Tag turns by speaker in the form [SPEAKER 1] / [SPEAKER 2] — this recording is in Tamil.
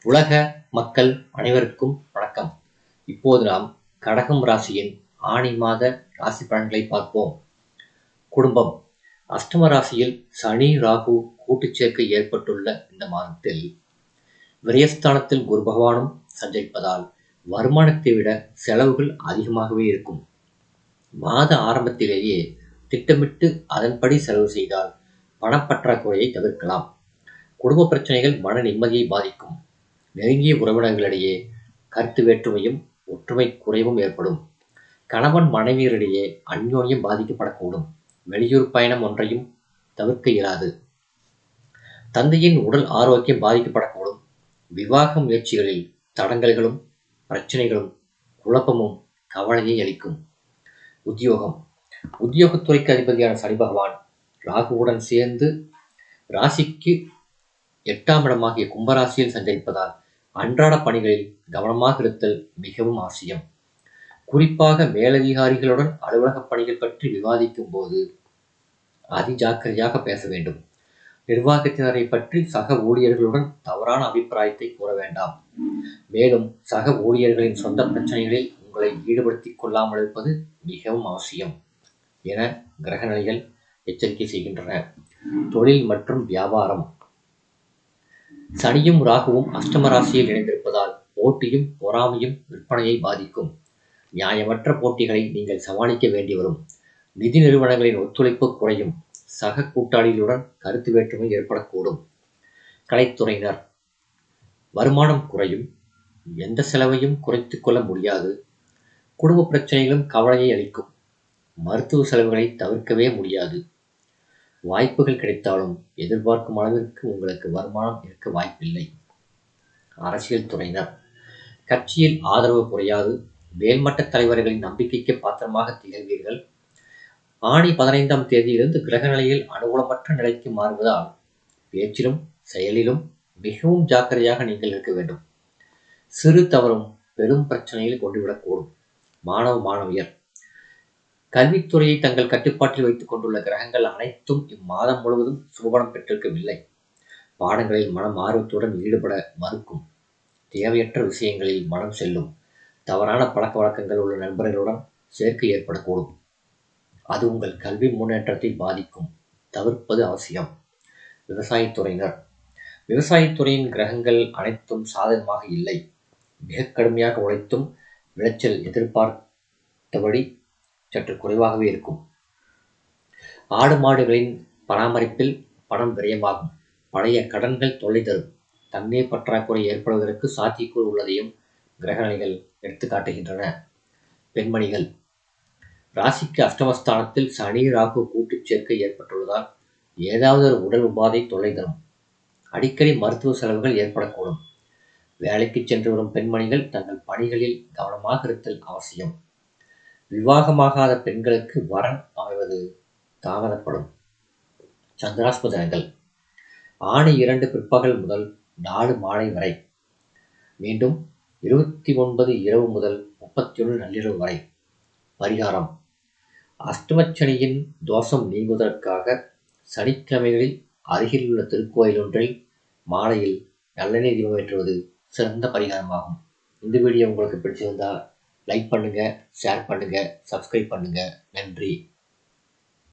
[SPEAKER 1] உலக மக்கள் அனைவருக்கும் வணக்கம். இப்போது நாம் கடகம் ராசியின் ஆணி மாத ராசி பலன்களை பார்ப்போம். குடும்பம். அஷ்டம ராசியில் சனி ராகு கூட்டுச் சேர்க்கை ஏற்பட்டுள்ள இந்த மாதத்தில் விரயஸ்தானத்தில் குரு பகவானும் சஞ்சரிப்பதால் வருமானத்தை விட செலவுகள் அதிகமாகவே இருக்கும். மாத ஆரம்பத்திலேயே திட்டமிட்டு அதன்படி செலவு செய்தால் பணப்பற்றாக்குறையை தவிர்க்கலாம். குடும்ப பிரச்சனைகள் மன நிம்மதியை பாதிக்கும். நெருங்கிய உறவினர்களிடையே கருத்து வேற்றுமையும் ஒற்றுமை குறைவும் ஏற்படும். கணவன் மனைவியரிடையே அந்யோன்யம் பாதிக்கப்படக்கூடும். வெளியூர் பயணம் ஒன்றையும் தவிர்க்க இயலாது. தந்தையின் உடல் ஆரோக்கியம் பாதிக்கப்படக்கூடும். விவாக முயற்சிகளில் தடங்கல்களும் பிரச்சனைகளும் குழப்பமும் கவலையை அளிக்கும். உத்தியோகம். உத்தியோகத்துறைக்கு அதிபதியான சனி பகவான் ராகுவுடன் சேர்ந்து ராசிக்கு 8ஆம் இடமாகிய கும்பராசியில் சஞ்சரிப்பதால் அன்றாட பணிகளில் கவனமாக இருத்தல் மிகவும் அவசியம். குறிப்பாக மேலதிகாரிகளுடன் அலுவலக பணிகள் பற்றி விவாதிக்கும் போது அதிஜாக்கிரதையாக பேச வேண்டும். நிர்வாகத்தினரை பற்றி சக ஊழியர்களுடன் தவறான அபிப்பிராயத்தை கூற வேண்டாம். மேலும் சக ஊழியர்களின் சொந்த பிரச்சனைகளில் உங்களை ஈடுபடுத்திக் கொள்ளாமல் இருப்பது மிகவும் அவசியம் என கிரகநிலைகள் எச்சரிக்கை செய்கின்றன. தொழில் மற்றும் வியாபாரம். சனியும் ராகுவும் அஷ்டம ராசியில் இணைந்திருப்பதால் போட்டியும் பொறாமையும் விற்பனையை பாதிக்கும். நியாயமற்ற போட்டிகளை நீங்கள் சமாளிக்க வேண்டி வரும். நிதி நிறுவனங்களின் ஒத்துழைப்பு குறையும். சக கூட்டாளிகளுடன் கருத்து வேற்றுமை ஏற்படக்கூடும். கலைத்துறையினர். வருமானம் குறையும். எந்த செலவையும் குறைத்துக் கொள்ள முடியாது. குடும்ப பிரச்சனைகளும் கவலையை அளிக்கும். மருத்துவ செலவுகளை தவிர்க்கவே முடியாது. வாய்ப்புகள் கிடைத்தாலும் எதிர்பார்க்கும் அளவிற்கு உங்களுக்கு வருமானம் இருக்க வாய்ப்பில்லை. அரசியல் துறையினர். கட்சியில் ஆதரவு குறையாது. மேல்மட்ட தலைவர்களின் நம்பிக்கைக்கு பாத்திரமாக திகழ்வீர்கள். ஆணி 15ஆம் தேதியிலிருந்து கிரக நிலையில் அனுகூலமற்ற நிலைக்கு மாறுவதால் பேச்சிலும் செயலிலும் மிகவும் ஜாக்கிரதையாக நீங்கள் இருக்க வேண்டும். சிறு தவறும் பெரும் பிரச்சனையில் கொண்டுவிடக்கூடும். மாணவ மாணவியர். கல்வித்துறையை தங்கள் கட்டுப்பாட்டில் வைத்துக் கொண்டுள்ள கிரகங்கள் அனைத்தும் இம்மாதம் முழுவதும் சுபபலம் பெற்றிருக்கவில்லை. பாடங்களில் மனம் ஆர்வத்துடன் ஈடுபட மறுக்கும். தேவையற்ற விஷயங்களில் மனம் செல்லும். தவறான பழக்க வழக்கங்கள் உள்ள நண்பர்களுடன் சேர்க்கை ஏற்படக்கூடும். அது உங்கள் கல்வி முன்னேற்றத்தை பாதிக்கும். தவிர்ப்பது அவசியம். விவசாயத்துறையினர். விவசாயத்துறையின் கிரகங்கள் அனைத்தும் சாதகமாக இல்லை. மிக கடுமையாக உழைத்தும் விளைச்சல் எதிர்பார்த்தபடி சற்று குறைவாகவே இருக்கும். ஆடு மாடுகளின் பராமரிப்பில் பணம் விரயமாகும். பழைய கடன்கள் தொல்லை தரும். தண்ணீர் பற்றாக்குறை ஏற்படுவதற்கு சாத்தியக்கூறு உள்ளதையும் கிரகநிலைகள் எடுத்து காட்டுகின்றன. பெண்மணிகள். ராசிக்கு அஷ்டமஸ்தானத்தில் சனி ராகு கூட்டுச் சேர்க்கை ஏற்பட்டுள்ளதால் ஏதாவது ஒரு உடல் உபாதை தொல்லை தரும். அடிக்கடி மருத்துவ செலவுகள் ஏற்படக்கூடும். வேலைக்கு சென்று வரும் பெண்மணிகள் தங்கள் பணிகளில் கவனமாக இருத்தல் அவசியம். விவாகமாகாத பெண்களுக்கு வரன் அமைவது தாமதப்படும். சந்திராஷ்டம தினங்கள். ஆணி 2 பிற்பகல் முதல் 4 மாலை வரை. மீண்டும் 29 இரவு முதல் 31 நள்ளிரவு வரை. பரிகாரம். அஷ்டமச்சனியின் தோஷம் நீங்குவதற்காக சனிக்கிழமைகளில் அருகில் உள்ள திருக்கோயில் ஒன்றில் மாலையில் நல்லெண்ணெய் தீபம் ஏற்றுவது சிறந்த பரிகாரமாகும். இந்த வீடியோ உங்களுக்கு பிடிச்சிருந்தா லைக் பண்ணுங்க, ஷேர் பண்ணுங்க, சப்ஸ்கிரைப் பண்ணுங்க. நன்றி.